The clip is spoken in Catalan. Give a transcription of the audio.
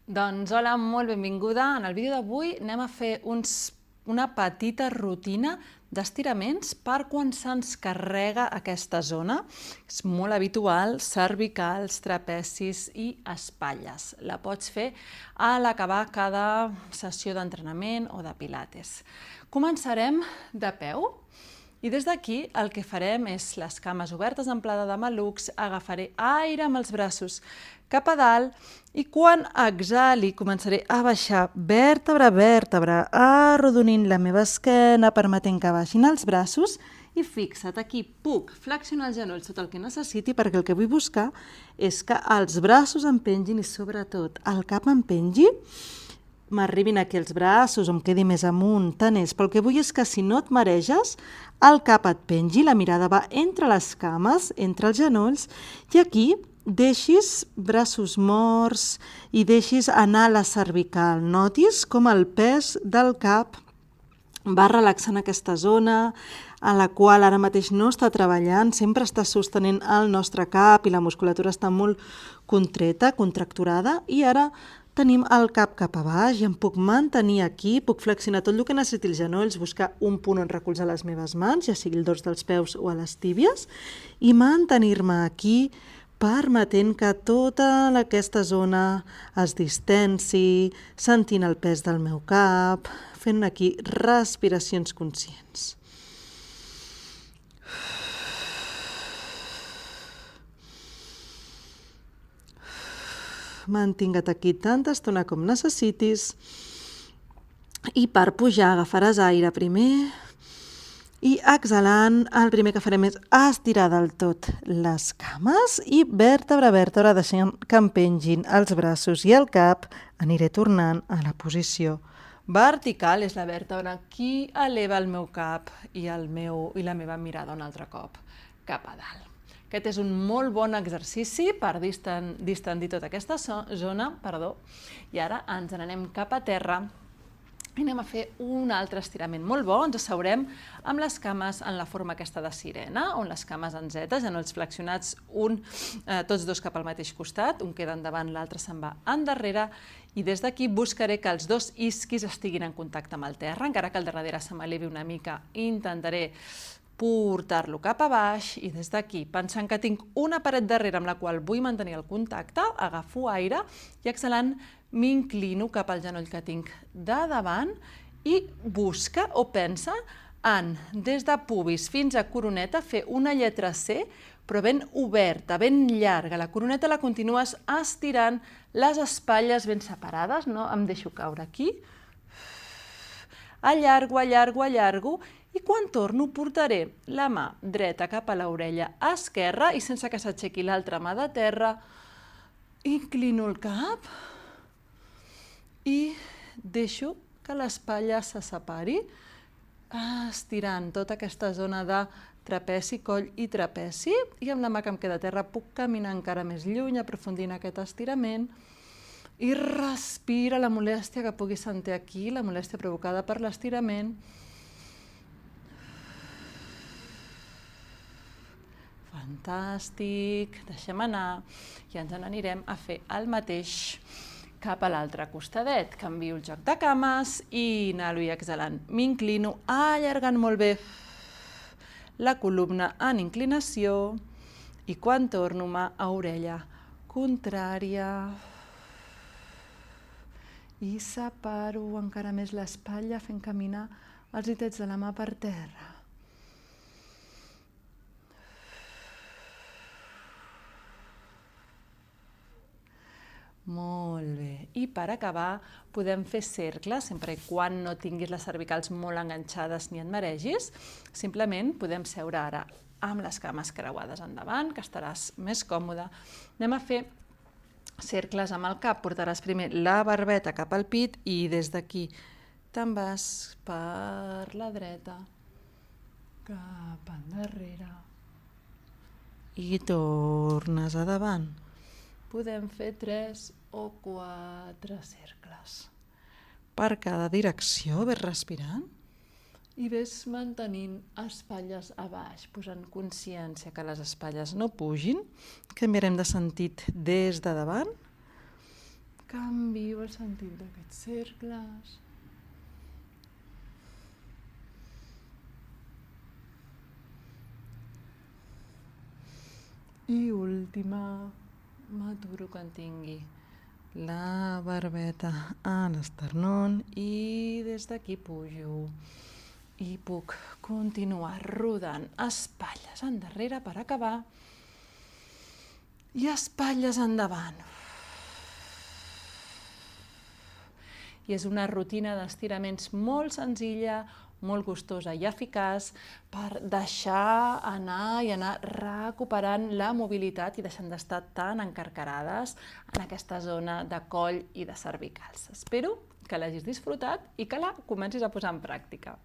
Doncs hola, molt benvinguda. En el vídeo d'avui anem a fer una petita rutina d'estiraments per quan se'ns carrega aquesta zona. És molt habitual, cervicals, trapecis i espatlles. La pots fer a l'acabar cada sessió d'entrenament o de pilates. Començarem de peu. I des d'aquí el que farem és les cames obertes en plada de malucs, agafaré aire amb els braços cap a dalt i quan exhali començaré a baixar vèrtebra a vèrtebra, arrodonint la meva esquena, permetent que baixin els braços i fixa't, aquí puc flexionar els genolls tot el que necessiti perquè el que vull buscar és que els braços em pengin i sobretot el cap em pengi, m'arribin aquí els braços, em quedi més amunt, tant és. Però el que vull és que si no et mareges, el cap et pengi, la mirada va entre les cames, entre els genolls, i aquí deixis braços morts i deixis anar la cervical. Notis com el pes del cap va relaxant aquesta zona, a la qual ara mateix no està treballant, sempre està sostenint el nostre cap i la musculatura està molt contreta, contracturada, i ara tenim el cap a baix i em puc mantenir aquí, puc flexionar tot el que necessiti els genolls, buscar un punt on recolzar les meves mans, ja sigui el dors dels peus o a les tíbies, i mantenir-me aquí permetent que tota aquesta zona es distensi, sentint el pes del meu cap, fent aquí respiracions conscients. Mantinga't aquí tanta estona com necessitis i per pujar agafaràs aire primer i exhalant el primer que farem és estirar del tot les cames i vèrtebra a vèrtebra deixant que em pengin els braços i el cap. Aniré tornant a la posició vertical, és la vèrtebra qui eleva el meu cap i la meva mirada un altre cop cap a dalt. Aquest és un molt bon exercici per distendir tota aquesta zona, i ara ens n'anem cap a terra i anem a fer un altre estirament molt bo. Ens asseurem amb les cames en la forma aquesta de sirena, on les cames en zeta, genolls flexionats, tots dos cap al mateix costat, un queda endavant, l'altre se'n va endarrere, i des d'aquí buscaré que els dos isquis estiguin en contacte amb el terra, encara que el de darrere se m'elevi una mica, intentaré portar-lo cap a baix i des d'aquí, pensant que tinc una paret darrere amb la qual vull mantenir el contacte, agafo aire i exhalant m'inclino cap al genoll que tinc de davant i busca o pensa en, des de pubis fins a coroneta, fer una lletra C, però ben oberta, ben llarga. La coroneta la continues estirant, les espatlles ben separades, no em deixo caure aquí, allargo, allargo, allargo, i quan torno portaré la mà dreta cap a l'orella esquerra i sense que s'aixequi l'altra mà de terra, inclino el cap i deixo que l'espatlla se separi, estirant tota aquesta zona de trapeci, coll i trapeci, i amb la mà que em queda a terra puc caminar encara més lluny, aprofundint aquest estirament, i respira la molèstia que pugui sentir aquí, la molèstia provocada per l'estirament. Fantàstic, deixem anar i ens n'anirem a fer el mateix cap a l'altre costadet. Canvio el joc de cames i inhalo i exhalant. M'inclino, allargant molt bé la columna en inclinació i quan torno mà a orella contrària i separo encara més l'espatlla fent caminar els ditets de la mà per terra. Molt bé. I per acabar podem fer cercles, sempre quan no tinguis les cervicals molt enganxades ni et maregis. Simplement podem seure ara amb les cames creuades endavant, que estaràs més còmode. Anem a fer cercles amb el cap. Portaràs primer la barbeta cap al pit i des d'aquí te'n vas per la dreta, cap endarrere i tornes a davant. Podem fer 3 o 4 cercles. Per cada direcció ves respirant i ves mantenint espatlles a baix, posant consciència que les espatlles no pugin. Canviarem de sentit des de davant. Canvio sentiu el sentit d'aquests cercles. I última, m'aturo quan tingui la barbeta a l'esternón i des d'aquí pujo. I puc continuar rodant espatlles endarrere per acabar i espatlles endavant. I és una rutina d'estiraments molt senzilla, molt gustosa i eficaç per deixar anar i anar recuperant la mobilitat i deixant d'estar tan encarcarades en aquesta zona de coll i de cervicals. Espero que l'hagis disfrutat i que la comencis a posar en pràctica.